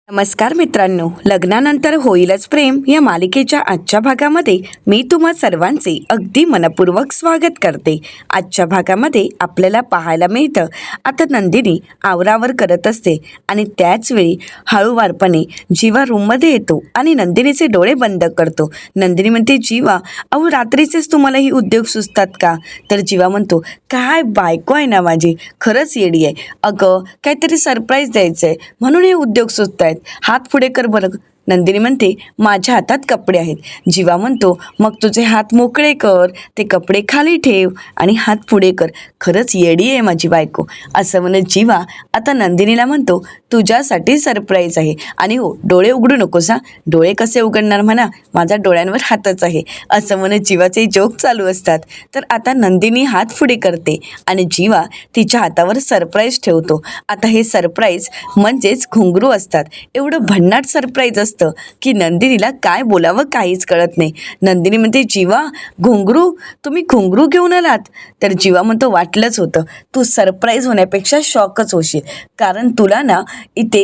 नमस्कार मित्रांनो, लग्नानंतर होईलच प्रेम या मालिकेच्या आजच्या भागामध्ये मी तुम्हा सर्वांचे अगदी मनपूर्वक स्वागत करते. आजच्या भागामध्ये आपल्याला पाहायला मिळतं आता नंदिनी आवरावर करत असते आणि त्याच वेळी हळूवारपणे जीवा रूममध्ये येतो आणि नंदिनीचे डोळे बंद करतो. नंदिनी म्हणते, जीवा अहो रात्रीचेच तुम्हाला ही उद्योग सुचतात का? तर जीवा म्हणतो, काय बायको आहे ना माझी, खरंच येडी आहे. अगं काहीतरी सरप्राईज द्यायचं आहे म्हणून हे उद्योग सुचत आहेत. हात पुढे कर बरं. नंदिनी म्हणते, माझ्या हातात कपडे आहेत. जीवा म्हणतो, मग तुझे हात मोकळे कर, ते कपडे खाली ठेव आणि हात पुढे कर. खरंच येडी आहे माझी बायको. असं म्हणत जीवा आता नंदिनीला म्हणतो, तुझ्यासाठी सरप्राईज आहे आणि हो डोळे उघडू नकोस हा. डोळे कसे उघडणार म्हणा, माझा डोळ्यांवर हातच आहे. असं म्हणत जीवाचे जोक चालू असतात. तर आता नंदिनी हात पुढे करते आणि जीवा तिच्या हातावर सरप्राईज ठेवतो. आता हे सरप्राईज म्हणजेच घुंगरू असतात. एवढं भन्नाट सरप्राईज असतं की नंदिनीला काय बोलावं काहीच कळत नाही. नंदिनी म्हणते, जीवा घुंगरू, तुम्ही घुंगरू घेऊन आलात? तर जीवा म्हणतो, वाटलंच होतं, तू सरप्राईज होण्यापेक्षा शॉकच होशील, कारण तुला ना इथे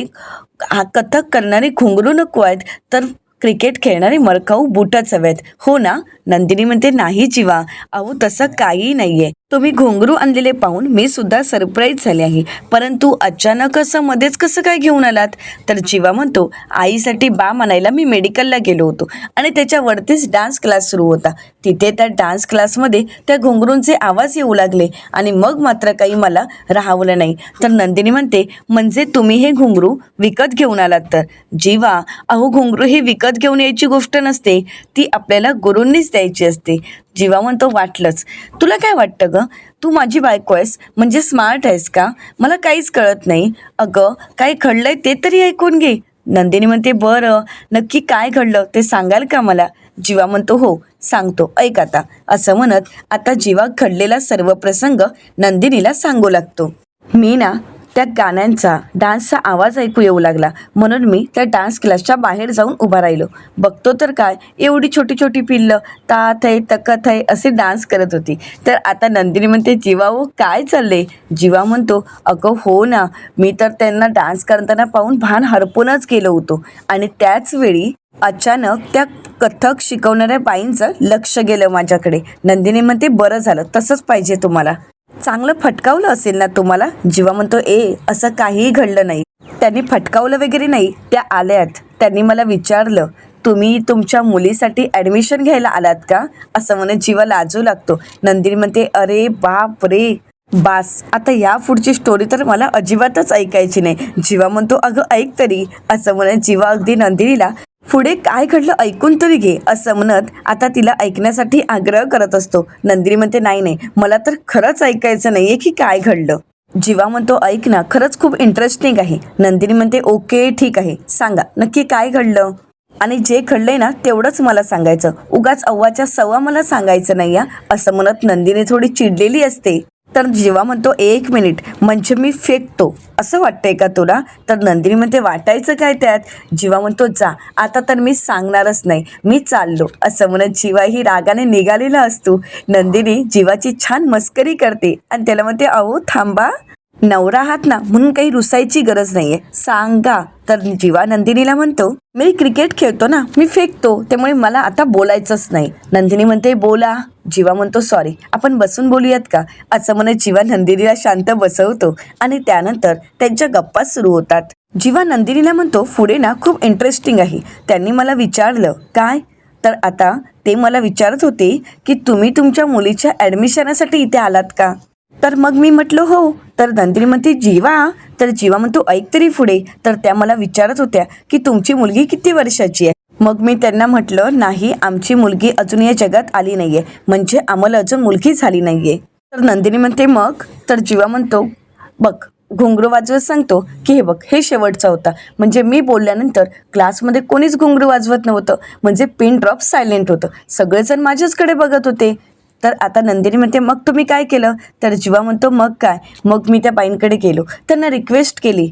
कथक करणारे घुंगरू नको आहेत, तर क्रिकेट खेळणारे मरकाऊ बूटच हवेत, हो ना? नंदिनी म्हणते, नाही जीवा, अहो तसं काही नाही आहे. तुम्ही घुंगरू आणलेले पाहून मी सुद्धा सरप्राईज झाले आहे, परंतु अचानक असं मध्येच कसं काय घेऊन आलात? तर जीवा म्हणतो, आईसाठी बाम आणायला मी मेडिकलला गेलो होतो आणि त्याच्यावरतीच डान्स क्लास सुरू होता. तिथे त्या डान्स क्लासमध्ये त्या घुंगरूंचे आवाज येऊ लागले आणि मग मात्र काही मला राहवलं नाही. तर नंदिनी म्हणते, म्हणजे तुम्ही हे घुंगरू विकत घेऊन आलात? तर जीवा, अहो घुंगरू हे विकत घेऊन यायची गोष्ट नसते, ती आपल्याला गुरूंनीच द्यायची असते. जीवा म्हणतो, वाटलंच. तुला काय वाटतं ग, तू माझी बायको आहेस म्हणजे स्मार्ट आहेस का? मला काहीच कळत नाही. अगं काय घडलंय ते तरी ऐकून घे. नंदिनी म्हणते, बरं नक्की काय घडलं ते सांगाल का मला? जीवा म्हणतो, हो सांगतो, ऐक आता. असं म्हणत आता जीवा घडलेला सर्व प्रसंग नंदिनीला सांगू लागतो. मी ना त्या गाण्यांचा डान्सचा आवाज ऐकू येऊ लागला म्हणून मी त्या डान्स क्लासच्या बाहेर जाऊन उभा राहिलो. बघतो तर काय, एवढी छोटी छोटी पिल्लं तात आहे तकत आहे असे डान्स करत होती. तर आता नंदिनी म्हणते, जीवा हो काय चालले? जीवा म्हणतो, अगं हो ना, मी तर त्यांना डान्स करताना पाहून भान हरपूनच गेलो होतो आणि त्याच वेळी अचानक त्या कथक शिकवणाऱ्या बाईंचं लक्ष गेलं माझ्याकडे. नंदिनी म्हणते, बरं झालं, तसंच पाहिजे तुम्हाला. चांगलं फटकावलं असेल ना तुम्हाला? जीवा म्हणतो, असं काहीही घडलं नाही. त्यांनी फटकावलं वगैरे नाही, त्या आल्यात. त्यांनी मला विचारलं, तुम्ही तुमच्या मुलीसाठी ॲडमिशन घ्यायला आलात का? असं म्हणत जीवा लाजू लागतो. नंदिनी म्हणते, अरे बाप रे, बास, आता या पुढची स्टोरी तर मला अजिबातच ऐकायची नाही. जीवा म्हणतो, अगं ऐक तरी. असं म्हणत जीवा अगदी नंदिनीला पुढे काय घडलं ऐकून तरी घे असं म्हणत आता तिला ऐकण्यासाठी आग्रह करत असतो. नंदिनी म्हणते, नाही नाही, मला तर खरंच ऐकायचं नाही आहे की काय घडलं. जीवा म्हणतो, ऐक ना, खरंच खूप इंटरेस्टिंग आहे. नंदिनी म्हणते, ओके ठीक आहे, सांगा नक्की काय घडलं आणि जे घडलंय ना तेवढंच मला सांगायचं, उगाच अव्वाच्या सव्वा मला सांगायचं नाही या. असं म्हणत नंदिनी थोडी चिडलेली असते. तर जीवा म्हणतो, एक मिनिट, म्हणजे मी फेकतो असं वाटतंय का तुला? तर नंदिनी म्हणते, वाटायचं काय त्यात? जीवा म्हणतो, जा आता तर मी सांगणारच नाही, मी चाललो. असं म्हणत जीवा ही रागाने निघालेला असतो. नंदिनी जीवाची छान मस्करी करते आणि त्याला म्हणते, अहो थांबा, नवरा आहात ना म्हणून काही रुसायची गरज नाहीये, सांगा. तर जीवा नंदिनीला म्हणतो, मी क्रिकेट खेळतो ना, मी फेकतो, त्यामुळे मला आता बोलायचंच नाही. नंदिनी म्हणते, बोला. जीवा म्हणतो, सॉरी, आपण बसून बोलूयात का? असं म्हणत जीवा नंदिनीला शांत बसवतो आणि त्यानंतर त्यांच्या गप्पा सुरू होतात. जीवा नंदिनीला म्हणतो, पुढे ना खूप इंटरेस्टिंग आहे. त्यांनी मला विचारलं, काय? तर आता ते मला विचारत होते की तुम्ही तुमच्या मुलीच्या ॲडमिशनासाठी इथे आलात का? तर मग मी म्हटलं हो. तर नंदिनी म्हणते, जीवा. तर जीवा म्हणतो, ऐक तरी पुढे. तर त्या मला विचारत होत्या की तुमची मुलगी किती वर्षाची आहे? मग मी त्यांना म्हटलं, नाही, आमची मुलगी अजून या जगात आली नाही आहे, म्हणजे आम्हाला अजून मुलगी झाली नाही आहे. तर नंदिनी म्हणते, मग? तर जीवा म्हणतो, बघ, घुंगरू वाजवत सांगतो की हे बघ, हे शेवटचा होता. म्हणजे मी बोलल्यानंतर क्लासमध्ये कोणीच घुंगरू वाजवत नव्हतं, म्हणजे पिन ड्रॉप सायलेंट होतं, सगळेजण माझ्याचकडे बघत होते. तर आता नंदिनी म्हणते, मग तुम्ही काय केलं? तर जीवा म्हणतो, मग काय, मग मी त्या बाईंकडे गेलो, त्यांना रिक्वेस्ट केली.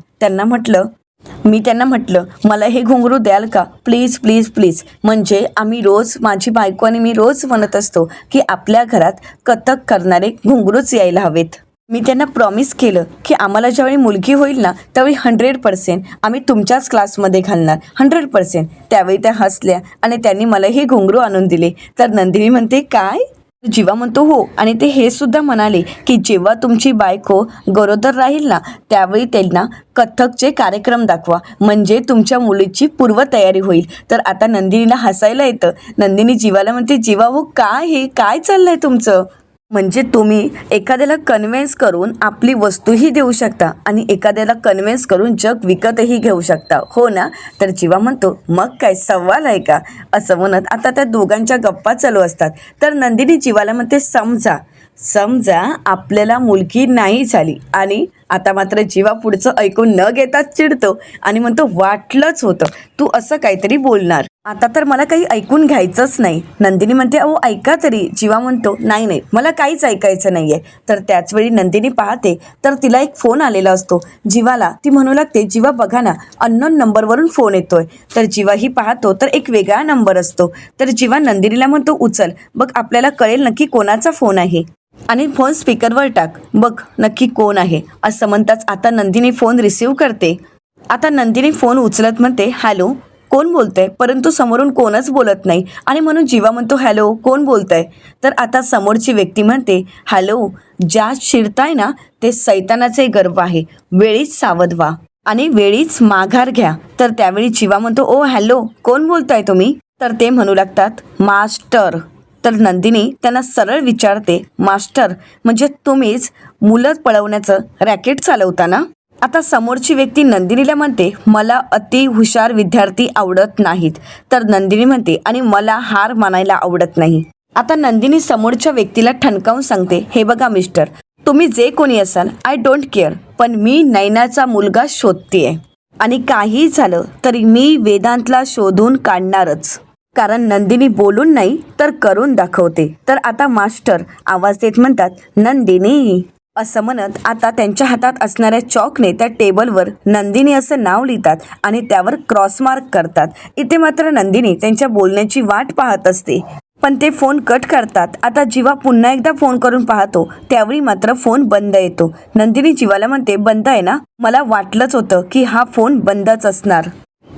मी त्यांना म्हटलं, मला हे घुंगरू द्याल का? Please please please. म्हणजे आम्ही रोज, माझी बायको आणि मी रोज म्हणत असतो की आपल्या घरात कथक करणारे घुंगरूच यायला हवेत. मी त्यांना प्रॉमिस केलं की आम्हाला ज्यावेळी मुलगी होईल ना त्यावेळी 100% आम्ही तुमच्याच क्लासमध्ये घालणार 100%. त्यावेळी त्या हसल्या आणि त्यांनी मला हे घुंगरू आणून दिले. तर नंदिनी म्हणते काय? जीवा म्हणतो हो. आणि ते हे सुद्धा म्हणाले की जेव्हा तुमची बायको गरोदर राहील ना त्यावेळी त्यांना कथ्थकचे कार्यक्रम दाखवा, म्हणजे तुमच्या मुलीची पूर्वतयारी होईल. तर आता नंदिनीला हसायला येतं. नंदिनी जीवाला म्हणते जीवा हो काय हे काय चाललंय तुमचं? म्हणजे तुम्ही एखाद्याला कन्व्हिन्स करून आपली वस्तूही देऊ शकता आणि एखाद्याला कन्व्हिन्स करून जग विकतही घेऊ शकता, हो ना? तर जीवा म्हणतो मग काय सवाल आहे का, असं म्हणत आता त्या दोघांच्या गप्पा चालू असतात. तर नंदिनी जीवाला म्हणते समजा समजा आपल्याला मुलगी नाही झाली. आणि आता मात्र जीवा पुढचं ऐकून न घेताच चिडतो आणि म्हणतो वाटलंच होतं तू असं काहीतरी बोलणार, आता तर मला काही ऐकून घ्यायचंच नाही. नंदिनी म्हणते अहो ऐका तरी. जीवा म्हणतो नाही नाही मला काहीच ऐकायचं नाहीये. तर त्याचवेळी नंदिनी पाहते तर तिला एक फोन आलेला असतो जीवाला. ती म्हणू लागते जीवा बघा ना अननोन नंबरवरून फोन येतोय. तर जीवाही पाहतो तर एक वेगळा नंबर असतो. तर जीवा नंदिनीला म्हणतो उचल बघ आपल्याला कळेल नक्की कोणाचा फोन आहे आणि फोन स्पीकरवर टाक बघ नक्की कोण आहे, असं म्हणताच आता नंदिनी फोन रिसीव्ह करते. आता नंदिनी फोन उचलत म्हणते हॅलो कोण बोलतंय, परंतु समोरून कोणच बोलत नाही. आणि म्हणून जीवा म्हणतो हॅलो कोण बोलतंय. तर आता समोरची व्यक्ती म्हणते हॅलो ज्या शिरताय ना ते सैतानाचे गर्भ आहे, वेळीच सावध व्हा आणि वेळीच माघार घ्या. तर त्यावेळी जीवा म्हणतो ओ हॅलो कोण बोलताय तुम्ही. तर ते म्हणू लागतात मास्टर. तर नंदिनी त्यांना सरळ विचारते मास्टर म्हणजे तुम्हीच मुलं पळवण्याचं रॅकेट चालवता ना. आता समोरची व्यक्ती नंदिनीला म्हणते मला अति हुशार विद्यार्थी आवडत नाहीत. तर नंदिनी म्हणते आणि मला हार मानायला आवडत नाही. आता नंदिनी समोरच्या व्यक्तीला ठणकावून सांगते हे बघा मिस्टर तुम्ही जे कोणी असाल आय डोंट केअर, पण मी नैनाचा मुलगा शोधतेय आणि काही झालं तरी मी वेदांतला शोधून काढणारच, कारण नंदिनी बोलून नाही तर करून दाखवते. तर आता मास्टर आवाज देत म्हणतात नंदिनी, असं म्हणत आता त्यांच्या हातात असणाऱ्या चॉकने त्या टेबलवर नंदिनी असं नाव लिहितात आणि त्यावर क्रॉसमार्क करतात. इथे मात्र नंदिनी त्यांच्या बोलण्याची वाट पाहत असते पण ते फोन कट करतात. आता जीवा पुन्हा एकदा फोन करून पाहतो त्यावेळी मात्र फोन बंद येतो. नंदिनी जीवाला म्हणते बंद आहे ना, मला वाटलंच होतं की हा फोन बंदच असणार.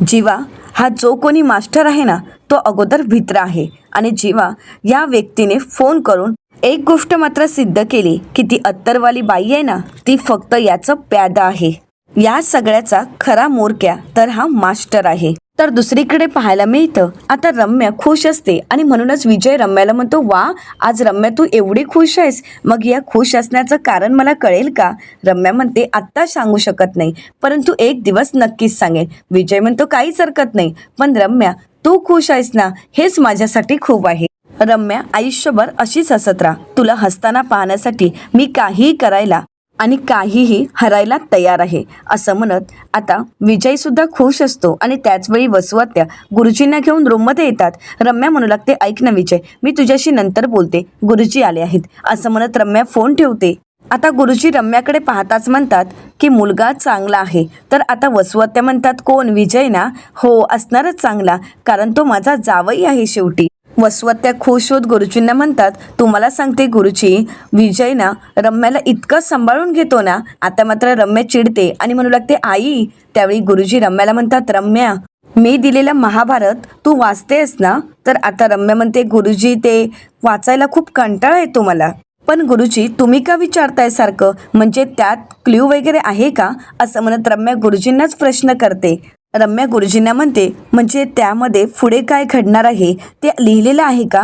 जीवा हा जो कोणी मास्टर आहे ना तो अगोदर भित्रा आहे आणि जीवा या व्यक्तीने फोन करून एक गोष्ट मात्र सिद्ध केली की ती अत्तरवाली बाई आहे ना ती फक्त याचं प्यादा आहे. या सगळ्याचा खरा मोरक्या तर हा मास्टर आहे. तर दुसरीकडे पाहायला मिळतं आता रम्या खुश असते आणि म्हणूनच विजय रम्याला म्हणतो वा आज रम्या तू एवढी खुश आहेस, मग या खुश असण्याचं कारण मला कळेल का. रम्या म्हणते आत्ता सांगू शकत नाही परंतु एक दिवस नक्कीच सांगेन. विजय म्हणतो काहीच हरकत नाही, पण रम्या तू खुश आहेस ना हेच माझ्यासाठी खूप आहे. रम्या आयुष्यभर अशीच हसत राहा, तुला हसताना पाहण्यासाठी मी काहीही करायला आणि काहीही हरायला तयार आहे, असं म्हणत आता विजय सुद्धा खुश असतो. आणि त्याचवेळी वसुआत्या गुरुजींना घेऊन रूममध्ये येतात. रम्या म्हणू लागते ऐक ना विजय मी तुझ्याशी नंतर बोलते, गुरुजी आले आहेत, असं म्हणत रम्या फोन ठेवते. आता गुरुजी रम्याकडे पाहताच म्हणतात की मुलगा चांगला आहे. तर आता वसुआत्या म्हणतात कोण, विजय ना. हो असणारच चांगला, कारण तो माझा जावई आहे शेवटी. वसुआत्या खुश होत गुरुजींना म्हणतात तुम्हाला सांगते गुरुजी विजय ना रम्याला इतकं सांभाळून घेतो ना. आता मात्र रम्या चिडते आणि म्हणू लागते आई. त्यावेळी गुरुजी रम्याला म्हणतात रम्या मी दिलेलं महाभारत तू वाचतेस ना. तर आता रम्या म्हणते गुरुजी ते वाचायला खूप कंटाळा येतो मला. पण गुरुजी तुम्ही का विचारताय सारखं, म्हणजे त्यात क्ल्यू वगैरे आहे का, असं म्हणत रम्या गुरुजींनाच प्रश्न करते. रम्या गुरुजींना म्हणते म्हणजे त्यामध्ये पुढे काय घडणार आहे ते लिहिलेलं आहे का,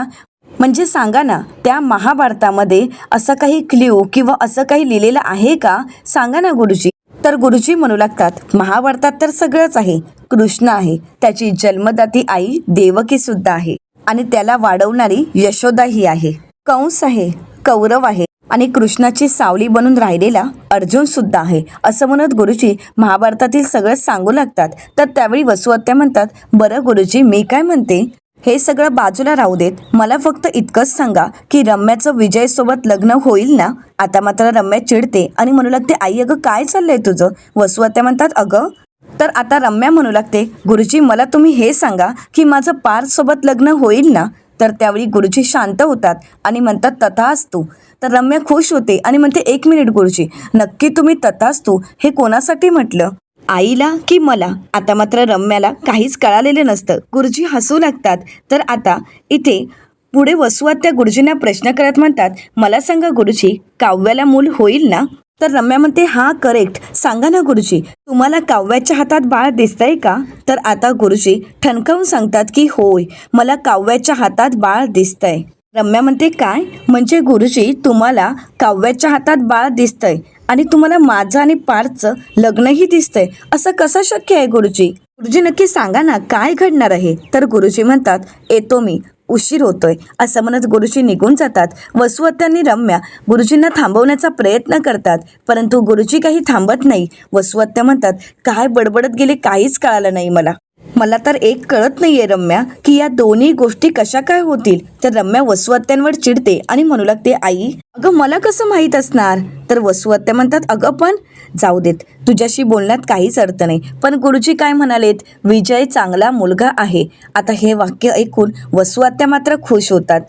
म्हणजे सांगा ना त्या महाभारतामध्ये असं काही क्ल्यू किंवा असं काही लिहिलेलं आहे का, सांगा ना गुरुजी. तर गुरुजी म्हणू लागतात महाभारतात तर सगळंच आहे, कृष्ण आहे, त्याची जन्मदाती आई देवकी सुद्धा आहे आणि त्याला वाढवणारी यशोदाही आहे, कंस आहे, कौरव आहे आणि कृष्णाची सावली बनून राहिलेला अर्जुन सुद्धा आहे, असं म्हणत गुरुजी महाभारतातील सगळं सांगू लागतात. तर त्यावेळी वसुआत्या म्हणतात बरं गुरुजी मी काय म्हणते हे सगळं बाजूला राहू देत, मला फक्त इतकंच सांगा की रम्याचं विजय सोबत लग्न होईल ना. आता मात्र रम्या चिडते आणि म्हणू लागते आई अगं काय चाललंय तुझं. वसुआत्या म्हणतात अगं. तर आता रम्या म्हणू लागते गुरुजी मला तुम्ही हे सांगा की माझं पार्थ सोबत लग्न होईल ना. तर त्यावेळी गुरुजी शांत होतात आणि म्हणतात तथास्तु. तर रम्या खुश होते आणि म्हणते 1 मिनिट गुरुजी, नक्की तुम्ही तथास्तु हे कोणासाठी म्हटलं, आईला की मला? आता मात्र रम्याला काहीच कळालेलं नसतं. गुरुजी हसू लागतात. तर आता इथे पुढे वसुआत्या गुरुजींना प्रश्न करत म्हणतात, मला सांगा गुरुजी, काव्याला मूल होईल ना? तर रम्या म्हणते हा करेक्ट, सांगा ना गुरुजी, तुम्हाला काव्याच्या हातात बाळ दिसतंय का? तर आता गुरुजी ठणकावून सांगतात की होय, मला काव्याच्या हातात बाळ दिसतंय. रम्या म्हणते काय? म्हणजे गुरुजी तुम्हाला काव्याच्या हातात बाळ दिसतंय आणि तुम्हाला माझं आणि पार्थचं लग्नही दिसतंय, असं कसं शक्य आहे गुरुजी? गुरुजी नक्की सांगा ना, काय घडणार आहे? तर गुरुजी म्हणतात येतो मी, उशीर होतोय, असं म्हणत गुरुजी निघून जातात. वसुआत्यांनी रम्या गुरुजींना थांबवण्याचा प्रयत्न करतात, परंतु गुरुजी काही थांबत नाही. वसुआत्या म्हणतात काय बडबडत गेले काहीच कळालं नाही मला तर एक कळत नाहीये रम्या, की या दोन्ही गोष्टी कशा काय होतील? तर रम्या वसुआत्यांवर चिडते आणि म्हणू लागते आई, अगं मला कसं माहीत असणार? तर वसुआत्या म्हणतात अगं पण जाऊ देत, तुझ्याशी बोलण्यात काहीच अर्थ नाही. पण गुरुजी काय म्हणालेत, विजय चांगला मुलगा आहे. आता हे वाक्य ऐकून वसुआत्या मात्र खुश होतात.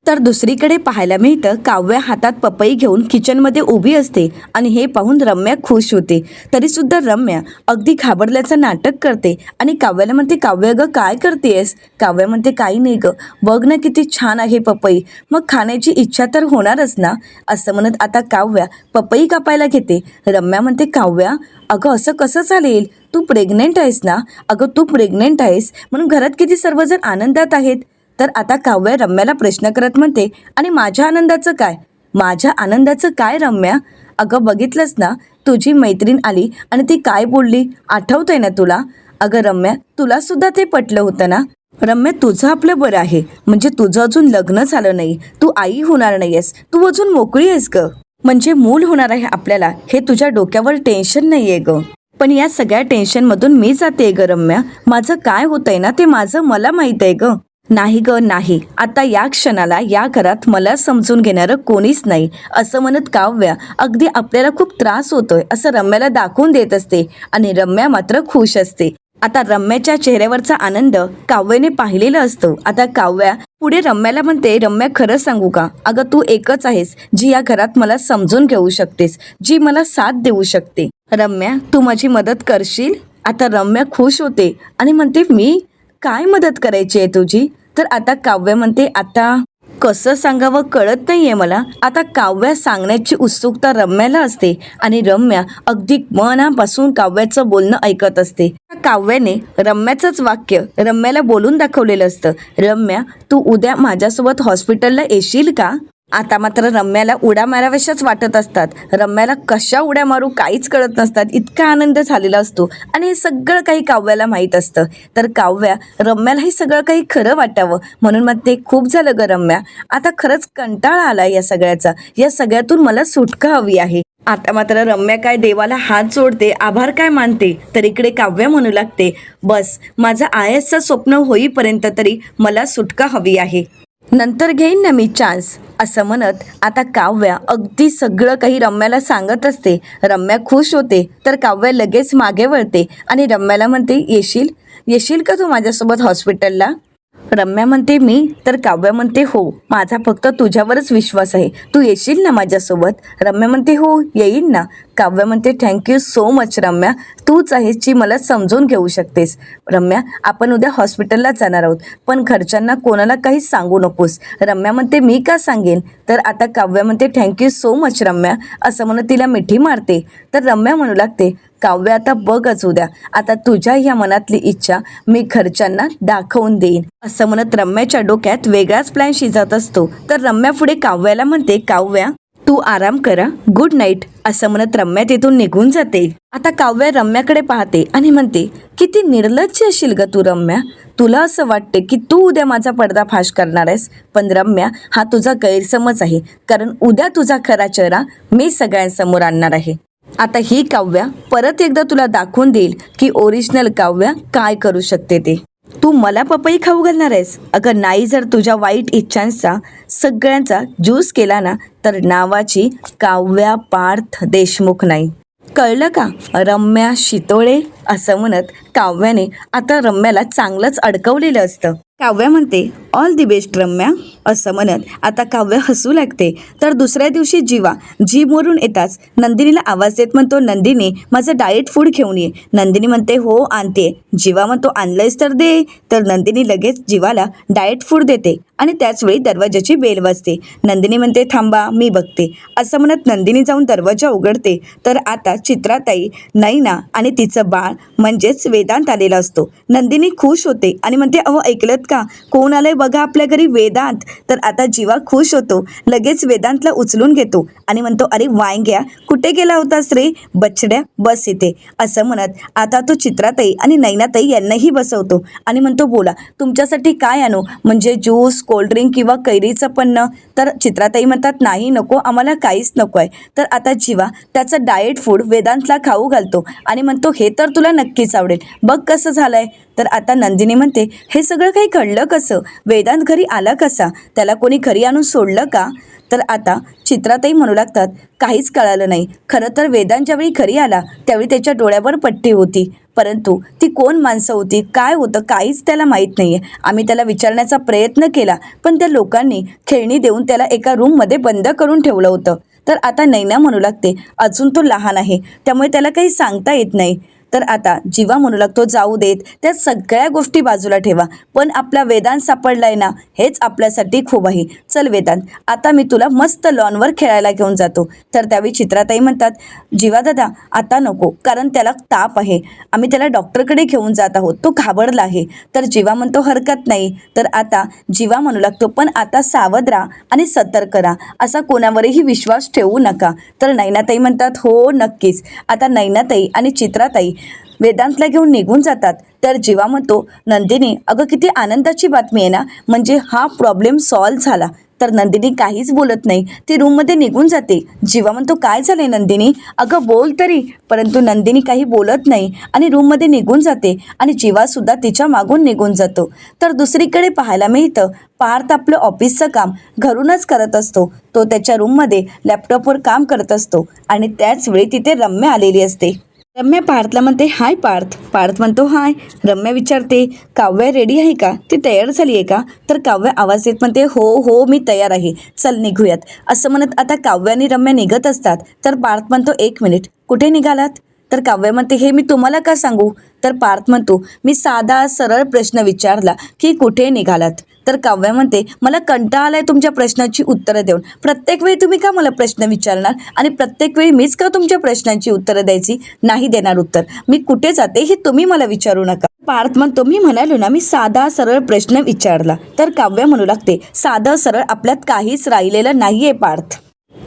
तर दुसरीकडे पाहायला मिळतं काव्या हातात पपई घेऊन किचनमध्ये उभी असते आणि हे पाहून रम्या खुश होते. तरीसुद्धा रम्या अगदी घाबरल्याचं नाटक करते आणि काव्याला म्हणते काव्य गं काय करतेस? काव्या म्हणते काही नाही गं, बघ ना किती छान आहे पपई, मग खाण्याची इच्छा तर होणारच ना. असं म्हणत आता काव्या पपई कापायला घेते. रम्या म्हणते काव्या, अगं असं कसं चालेल? तू प्रेग्नेंट आहेस ना? अगं तू प्रेग्नेंट आहेस म्हणून घरात किती सर्वजण आनंदात आहेत. तर आता काव्या रम्याला प्रश्न करत म्हणते आणि माझ्या आनंदाचं काय? माझ्या आनंदाचं काय रम्या? अगं बघितलंस ना, तुझी मैत्रीण आली आणि ती काय बोलली, आठवतंय ना तुला? अगं रम्या, तुला सुद्धा ते पटलं होतं ना? रम्या तुझं आपलं बरं आहे, म्हणजे तुझं अजून लग्न झालं नाही, तू आई होणार नाहीयेस, तू अजून मोकळी आहेस ग, म्हणजे मूल होणार आहे आपल्याला, हे तुझ्या डोक्यावर टेन्शन नाहीये ग. पण या सगळ्या टेन्शनमधून मी जाते ग रम्या, माझं काय होतंय ना ते माझं मला माहीत आहे ग. नाही ग नाही, आता या क्षणाला या घरात मला समजून घेणारं कोणीच नाही, असं म्हणत काव्या अगदी आपल्याला खूप त्रास होतोय असं रम्याला दाखवून देत असते आणि रम्या मात्र खुश असते. आता रम्याच्या चेहऱ्यावरचा आनंद काव्याने पाहिलेला असतो. आता काव्या पुढे रम्याला म्हणते, रम्या खरं सांगू का, अगं तू एकच आहेस जी या घरात मला समजून घेऊ शकतेस, जी मला साथ देऊ शकते. रम्या तू माझी मदत करशील? आता रम्या खुश होते आणि म्हणते मी काय मदत करायची आहे तुझी? तर आता काव्या म्हणते आता कसं सांगावं कळत नाहीये मला. आता काव्या सांगण्याची उत्सुकता रम्याला असते आणि रम्या अगदी मनापासून काव्याचं बोलणं ऐकत असते. काव्याने रम्याचंच वाक्य रम्याला बोलून दाखवलेलं असतं, रम्या तू उद्या माझ्यासोबत हॉस्पिटलला येशील का? आता मात्र रम्याला उड्या माराव्याशाच वाटत असतात. रम्याला कशा उड्या मारू काहीच कळत नसतात, इतका आनंद झालेला असतो आणि हे सगळं काही काव्याला माहीत असतं. तर काव्या रम्याला हे सगळं काही खरं वाटावं म्हणून मग ते खूप झालं ग रम्या, आता खरंच कंटाळा आला या सगळ्याचा, या सगळ्यातून मला सुटका हवी आहे. आता मात्र रम्या काय देवाला हात जोडते, आभार काय मानते. तर इकडे काव्या म्हणू लागते बस माझं आयसचं स्वप्न होईपर्यंत तरी मला सुटका हवी आहे, नंतर घेईन ना मी चान्स, असं म्हणत आता काव्या अगदी सगळं काही रम्याला सांगत असते. रम्या खुश होते. तर काव्या लगेच मागे वळते आणि रम्याला म्हणते येशील का तू माझ्यासोबत हॉस्पिटलला? रम्या म्हणते मी? तर काव्या म्हणते हो, माझा फक्त तुझ्यावरच विश्वास आहे, तू येशील ना माझ्यासोबत? रम्या म्हणते हो येईन ना. काव्या म्हणते थँक्यू सो मच रम्या, तूच आहेस जी मला समजून घेऊ शकतेस. रम्या आपण उद्या हॉस्पिटलला जाणार आहोत, पण घरच्यांना कोणाला काहीच सांगू नकोस. रम्या म्हणते मी का सांगेन? तर आता काव्या म्हणते थँक्यू सो मच रम्या, असं म्हणत तिला मिठी मारते. तर रम्या म्हणू लागते काव्या आता बघच उद्या, आता तुझ्या ह्या मनातली इच्छा मी घरच्यांना दाखवून देईन, असं म्हणत रम्याच्या डोक्यात वेगळाच प्लॅन शिजत असतो. तर रम्या पुढे काव्याला म्हणते काव्या तू आराम करा, गुड नाईट, असं म्हणत रम्या तिथून निघून जाते. आता काव्या रम्याकडे पाहते आणि म्हणते किती निर्लज्ज असेल ग तू रम्या, तुला असं वाटते की तू उद्या माझा पर्दाफाश करणार आहेस, पण रम्या हा तुझा गैरसमज आहे, कारण उद्या तुझा खरा चेहरा मी सगळ्यांसमोर आणणार आहे. आता ही काव्या परत एकदा तुला दाखवून देईल की ओरिजिनल काव्या काय करू शकते ते. तू मला पपई खाऊ घालणार आहेस? अगं नाही, जर तुझ्या वाईट इच्छांचा सगळ्यांचा ज्यूस केला ना तर नावाची काव्या पार्थ देशमुख नाही, कळलं का? रम्या शितोळे, असं म्हणत काव्याने आता रम्याला चांगलंच अडकवलेलं असतं. काव्या म्हणते ऑल दी बेस्ट रम्या. असं म्हणत आता काव्य हसू लागते. तर दुसऱ्या दिवशी जीवा जिमवरून येताच नंदिनीला आवाज देत म्हणतो, नंदिनी माझं डाएट फूड घेऊन ये. नंदिनी म्हणते हो आणते. जीवा म्हणतो आणलंयस तर दे. तर नंदिनी लगेच जीवाला डाएट फूड देते आणि त्याचवेळी दरवाजाची बेल वाजते. नंदिनी म्हणते थांबा मी बघते. असं म्हणत नंदिनी जाऊन दरवाजा उघडते. तर आता चित्राताई, नैना आणि तिचं बाळ म्हणजेच वेदांत आलेला असतो. नंदिनी खुश होते आणि म्हणते अहो ऐकलत का, कोण आलंय बघा आपल्या घरी, वेदांत. तर आता जीवा खुश होतो, लगेच वेदांतला उचलून घेतो आणि म्हणतो अरे वांग्या कुठे गेला होतास रे बछड्या, बस इथे. असं म्हणत आता तो चित्राताई आणि नैनाताई यांनाही बसवतो आणि म्हणतो बोला तुमच्यासाठी काय आणू, म्हणजे ज्यूस, कोल्ड्रिंक किंवा कैरीचं पन्नं. तर चित्राताई म्हणतात नाही नको, आम्हाला काहीच नको आहे. तर आता जीवा त्याचं डाएट फूड वेदांतला खाऊ घालतो आणि म्हणतो हे तर तुला नक्कीच आवडेल, बघ कसं झालंय. तर आता नंदिनी म्हणते हे सगळं काही घडलं कसं, वेदांत घरी आला कसा, त्याला कोणी घरी आणून सोडलं का. तर आता चित्राताई म्हणू लागतात काहीच कळालं नाही. खरं तर वेदांत ज्यावेळी घरी आला त्यावेळी त्याच्या डोळ्यावर पट्टी होती, परंतु ती कोण माणसं होती, काय होतं, काहीच त्याला माहीत नाही आहे. आम्ही त्याला विचारण्याचा प्रयत्न केला पण त्या लोकांनी खेळणी देऊन त्याला एका रूममध्ये बंद करून ठेवलं होतं. तर आता नैना म्हणू लागते अजून तो लहान आहे त्यामुळे त्याला काही सांगता येत नाही. तर आता जीवा म्हणू लागतो जाऊ देत, त्या सगळ्या गोष्टी बाजूला ठेवा, पण आपला वेदांत सापडलाय ना हेच आपल्यासाठी खूप आहे. चल वेदांत आता मी तुला मस्त लॉनवर खेळायला घेऊन जातो. तर त्यावेळी चित्राताई म्हणतात जीवा दादा आता नको, कारण त्याला ताप आहे, आम्ही त्याला डॉक्टरकडे घेऊन जात आहोत, तो घाबरला आहे. तर जीवा म्हणतो हरकत नाही. तर आता जीवा म्हणू लागतो पण आता सावध राहा आणि सतर्क राहा, असा कोणावरही विश्वास ठेवू नका. तर नैनाताई म्हणतात हो नक्कीच. आता नैनाताई आणि चित्राताई वेदांतला घेऊन निघून जातात. तर जीवा म्हणतो नंदिनी अगं किती आनंदाची बातमी आहे ना, म्हणजे हा प्रॉब्लेम सॉल्व्ह झाला. तर नंदिनी काहीच बोलत नाही, ती रूममध्ये निघून जाते. जीवा म्हणतो काय झालंय नंदिनी, अगं बोल तरी. परंतु नंदिनी काही बोलत नाही आणि रूममध्ये निघून जाते आणि जीवासुद्धा तिच्या मागून निघून जातो. तर दुसरीकडे पाहायला मिळतं पार्थ आपलं ऑफिसचं काम घरूनच करत असतो. तो त्याच्या रूममध्ये लॅपटॉपवर काम करत असतो आणि त्याचवेळी तिथे रम्या आलेली असते. रम्या पार्थला म्हणते हाय पार्थ. पार्थ म्हणतो हाय. रम्या विचारते काव्या रेडी आहे का, ती तयार झाली आहे का. तर काव्या आवाज येत म्हणते हो हो मी तयार आहे, चल निघूयात. असं म्हणत आता काव्या आणि रम्या निघत असतात. तर पार्थ म्हणतो एक मिनिट कुठे निघालात. तर काव्या म्हणते हे मी तुम्हाला का सांगू. तर पार्थ म्हणतो मी साधा सरळ प्रश्न विचारला की कुठे निघालात. तर काव्या म्हणते मला कंटाळा आलाय तुमच्या प्रश्नाची उत्तरं देऊन, प्रत्येक वेळी तुम्ही का मला प्रश्न विचारणार आणि प्रत्येक वेळी मीच का तुमच्या प्रश्नांची उत्तरं द्यायची. नाही देणार उत्तर, मी कुठे जाते हे तुम्ही मला विचारू नका. पार्थ म्हणतो मी म्हणालो ना मी साधा सरळ प्रश्न विचारला. तर काव्या म्हणू लागते साधं सरळ आपल्यात काहीच राहिलेलं नाहीये पार्थ,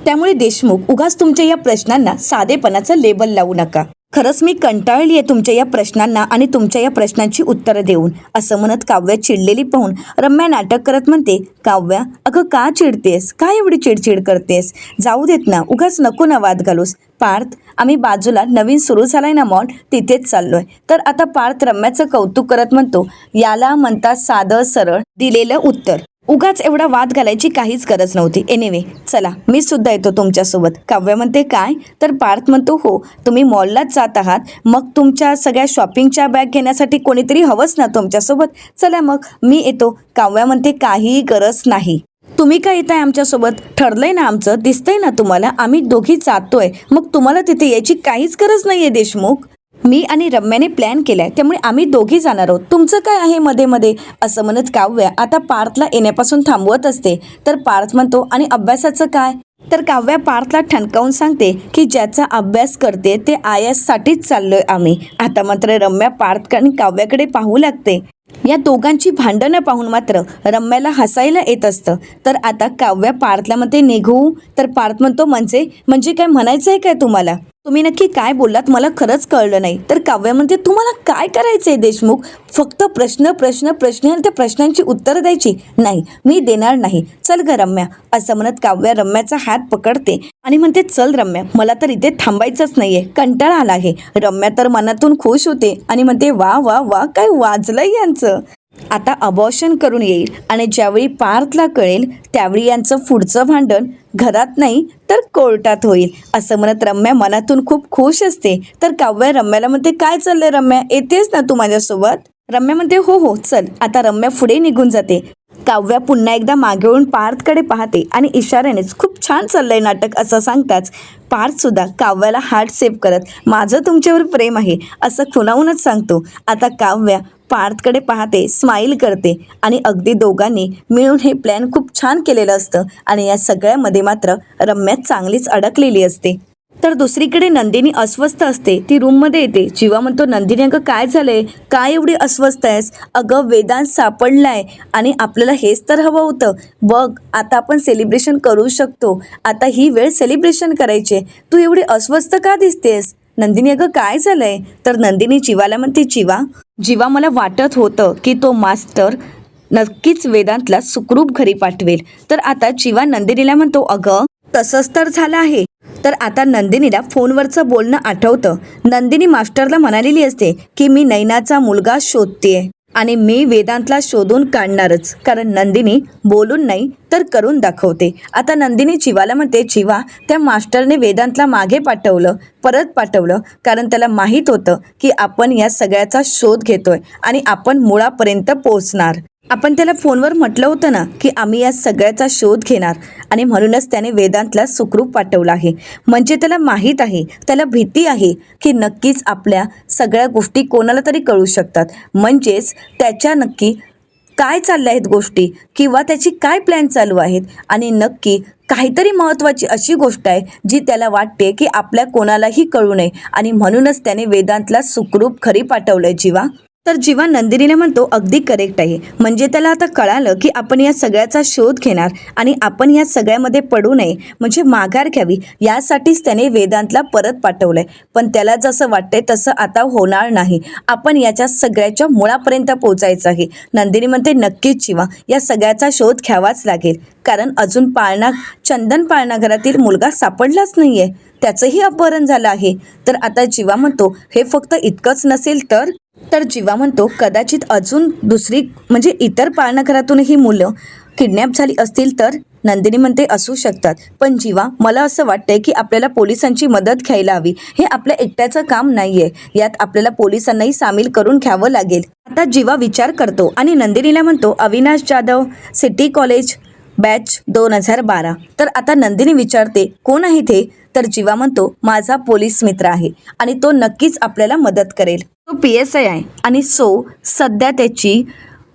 त्यामुळे देशमुख उगाच तुमच्या या प्रश्नांना साधेपणाचं लेबल लावू नका. खरंच मी कंटाळली आहे तुमच्या या प्रश्नांना आणि तुमच्या या प्रश्नांची उत्तरं देऊन. असं म्हणत काव्या चिडलेली पाहून रम्या नाटक करत म्हणते काव्या अगं का चिडतेस, काय एवढी चिडचिड करतेस, जाऊ देत ना, उगाच नको ना वाद घालूस. पार्थ आम्ही बाजूला नवीन सुरू झालाय ना मॉल तिथेच चाललोय. तर आता पार्थ रम्याचं कौतुक करत म्हणतो याला म्हणतात साधं सरळ दिलेलं उत्तर, उगाच एवढा वाद घालायची काहीच गरज नव्हती. एनिवे चला मी सुद्धा येतो तुमच्यासोबत. काव्या म्हणते काय. तर पार्थ म्हणतो हो तुम्ही मॉललाच जात आहात, मग तुमच्या सगळ्या शॉपिंगच्या बॅग घेण्यासाठी कोणीतरी हवंच ना तुमच्यासोबत, चला मग मी येतो. काव्या म्हणते काही गरज नाही, तुम्ही काय येताय आमच्यासोबत, ठरलंय ना आमचं, दिसतंय ना तुम्हाला आम्ही दोघी जातोय, मग तुम्हाला तिथे यायची काहीच गरज नाहीये देशमुख. मी आणि रम्याने प्लॅन केलाय त्यामुळे आम्ही दोघी जाणार आहोत, तुमचं काय आहे मध्ये मध्ये. असं म्हणत काव्या आता पार्थला येण्यापासून थांबवत असते. तर पार्थ म्हणतो आणि अभ्यासाचं काय. तर काव्या पार्थला ठणकावून सांगते की ज्याचा अभ्यास करते ते IAS साठीच चाललोय आम्ही. आता मात्र रम्या पार्थ आणि काव्याकडे पाहू लागते. या दोघांची भांडणं पाहून मात्र रम्याला हसायला येत असतं. तर आता काव्या पार्थला म्हणते निघू. तर पार्थ म्हणतो म्हणजे काय म्हणायचं आहे काय तुम्हाला, तुम्ही नक्की काय बोललात मला खरंच कळलं नाही. तर काव्या म्हणते तुम्हाला काय करायचंय देशमुख, फक्त प्रश्न प्रश्न प्रश्न आणि त्या प्रश्नांची उत्तरं द्यायची. नाही मी देणार नाही, चल ग रम्या. असं म्हणत काव्या रम्याचा हात पकडते आणि म्हणते चल रम्या मला तर इथे थांबायचंच नाहीये, कंटाळा आला आहे. रम्या तर मनातून खुश होते आणि म्हणते वा वा वा काय वाजलंय यांचं, आता अबॉर्शन करून येईल. आणि ज्यावेळी पार्थला कळेल त्यावेळी यांचं पुढचं भांडण घरात नाही तर कोर्टात होईल. असं म्हणत रम्या मनातून खूप खुश असते. तर काव्या रम्याला म्हणते काय चाललंय रम्या, येतेस ना तू माझ्यासोबत. रम्या म्हणते हो हो चल. आता रम्या पुढे निघून जाते. काव्या पुन्हा एकदा मागे वळून पार्थकडे पाहते आणि इशाऱ्यानेच खूप छान चाललंय नाटक असं सांगताच पार्थसुद्धा काव्याला हार्ट सेव्ह करत माझं तुमच्यावर प्रेम आहे असं खुणावूनच सांगतो. आता काव्या पार्थकडे पाहते, स्माईल करते आणि अगदी दोघांनी मिळून हे प्लॅन खूप छान केलेलं असतं आणि या सगळ्यामध्ये मात्र रम्या चांगलीच अडकलेली असते. तर दुसरीकडे नंदिनी अस्वस्थ असते. ती रूममध्ये येते. जीवा म्हणतो नंदिनी अगं काय झालंय, काय एवढी अस्वस्थ आहेस? अगं वेदांत सापडलाय आणि आपल्याला हेच तर हवं होतं. बघ आता आपण सेलिब्रेशन करू शकतो. आता ही वेळ सेलिब्रेशन करायची. तू एवढी अस्वस्थ का दिसतेस? नंदिनी अगं काय झालंय? तर नंदिनी जीवाला म्हणते जीवा मला वाटत होतं की तो मास्टर नक्कीच वेदांतला सुखरूप घरी पाठवेल. तर आता जीवा नंदिनीला म्हणतो अगं तसंच तर झालं आहे. तर आता नंदिनीला फोनवरचं बोलणं आठवतं. नंदिनी मास्टरला म्हणालेली असते की मी नैनाचा मुलगा शोधतेय आणि मी वेदांतला शोधून काढणारच. कारण नंदिनी बोलून नाही तर करून दाखवते. आता नंदिनी जीवाला म्हणते जीवा त्या मास्टरने वेदांतला मागे परत पाठवलं कारण त्याला माहीत होतं की आपण या सगळ्याचा शोध घेतोय आणि आपण मुळापर्यंत पोहोचणार. आपण त्याला फोनवर म्हटलं होतं ना की आम्ही या सगळ्याचा शोध घेणार आणि म्हणूनच त्याने वेदांतला सुखरूप पाठवला आहे. म्हणजे त्याला माहीत आहे, त्याला भीती आहे की नक्कीच आपल्या सगळ्या गोष्टी कोणाला तरी कळू शकतात. म्हणजेच त्याच्या नक्की काय चालल्या आहेत गोष्टी किंवा त्याची काय प्लॅन चालू आहेत आणि नक्की काहीतरी महत्त्वाची अशी गोष्ट आहे जी त्याला वाटते की आपल्या कोणालाही कळू नये आणि म्हणूनच त्याने वेदांतला सुखरूप घरी पाठवलंय जीवा. तर जीवा नंदिनीने म्हणतो अगदी करेक्ट आहे. म्हणजे त्याला आता कळालं की आपण या सगळ्याचा शोध घेणार आणि आपण या सगळ्यामध्ये पडू नये म्हणजे माघार घ्यावी यासाठीच त्याने वेदांतला परत पाठवलंय. पण त्याला जसं वाटतंय तसं आता होणार नाही. आपण याच्या सगळ्याच्या मुळापर्यंत पोहोचायचं आहे. नंदिनी म्हणते नक्कीच जीवा या सगळ्याचा शोध घ्यावाच लागेल कारण अजून चंदन पाळणा घरातील मुलगा सापडलाच नाहीये. त्याचंही अपहरण झालं आहे. तर आता जीवा म्हणतो हे फक्त इतकंच नसेल तर जीवा म्हणतो कदाचित अजून दुसरी म्हणजे इतर पाळणाघरातूनही मुलं किडनॅप झाली असतील तर. नंदिनी म्हणते असू शकतात. पण जीवा मला असं वाटतंय की आपल्याला पोलिसांची मदत घ्यायला हवी. हे आपल्या एकट्याचं काम नाहीये. यात आपल्याला पोलिसांनाही सामील करून घ्यावं लागेल. आता जीवा विचार करतो आणि नंदिनीला म्हणतो Avinash Jadhav city college batch 2012. तर आता नंदिनी विचारते कोण आहे ते? तर जीवा म्हणतो माझा पोलीस मित्र आहे आणि तो नक्कीच आपल्याला मदत करेल. तो PSI आहे आणि सध्या त्याची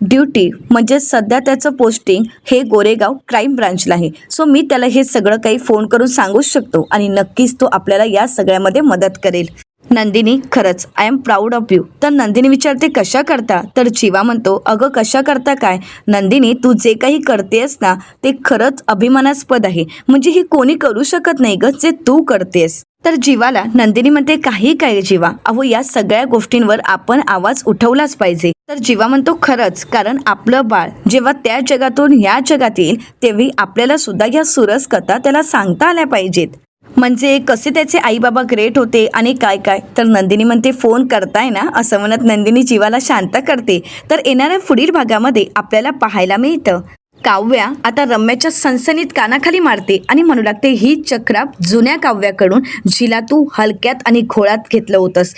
ड्युटी म्हणजे सध्या त्याचं पोस्टिंग हे गोरेगाव क्राईम ब्रांचला आहे. मी त्याला हे सगळं काही फोन करून सांगूच शकतो आणि नक्कीच तो आपल्याला या सगळ्यामध्ये मदत करेल. नंदिनी खरंच I am proud of you. तर नंदिनी विचारते कशा करता? तर जीवा म्हणतो अगं कशा करता काय नंदिनी तू जे काही करतेस ना ते खरंच अभिमानास्पद आहे. म्हणजे हे कोणी करू शकत नाही ग जे तू करतेस. तर जीवाला नंदिनी म्हणते काही काय जीवा अहो या सगळ्या गोष्टींवर आपण आवाज उठवलाच पाहिजे. तर जीवा म्हणतो खरंच कारण आपलं बाळ जेव्हा त्या जगातून या जगात येईल तेव्हा आपल्याला सुद्धा या सुरस कथा त्याला सांगता आल्या पाहिजेत. म्हणजे कसे त्याचे आई बाबा ग्रेट होते आणि काय काय. तर नंदिनी म्हणते फोन करताय ना असं म्हणत नंदिनी जीवाला शांत करते. तर येणाऱ्या पुढील भागामध्ये आपल्याला पाहायला मिळतं काव्या आता रम्याच्या सनसनीत कानाखाली मारते आणि म्हणू लागते ही चक्रा जुन्या काव्याकडून जिला तू हलक्यात आणि घोळात घेतलं होतंस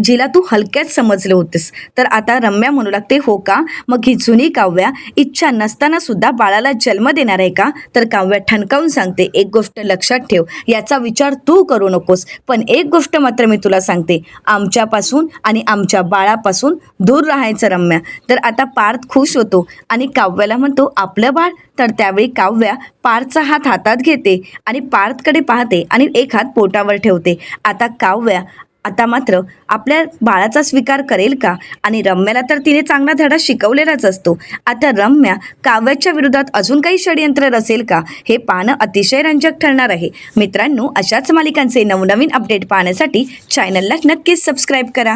जिला तू हलक्यात समजलं होतंस. तर आता रम्या म्हणू लागते हो का मग ही जुनी काव्या इच्छा नसताना सुद्धा बाळाला जन्म देणार आहे का? तर काव्या ठणकावून सांगते एक गोष्ट लक्षात ठेव याचा विचार तू करू नकोस. पण एक गोष्ट मात्र मी तुला सांगते आमच्यापासून आणि आमच्या बाळापासून दूर राहायचं रम्या. तर आता पार्थ खुश होतो आणि काव्याला म्हणतो आपलं बाळ. तर त्यावेळी काव्या पार्थचा हात हातात घेते आणि पार्थकडे पाहते आणि एक हात पोटावर ठेवते. आता काव्या आता मात्र आपल्या बाळाचा स्वीकार करेल का? आणि रम्याला तर तिने चांगला धडा शिकवलेलाच असतो. आता रम्या काव्याच्या विरोधात अजून काही षडयंत्र रचेल का हे पाहणं अतिशय रंजक ठरणार आहे. मित्रांनो अशाच मालिकांचे नवनवीन अपडेट पाहण्यासाठी चॅनलला नक्कीच सबस्क्राईब करा.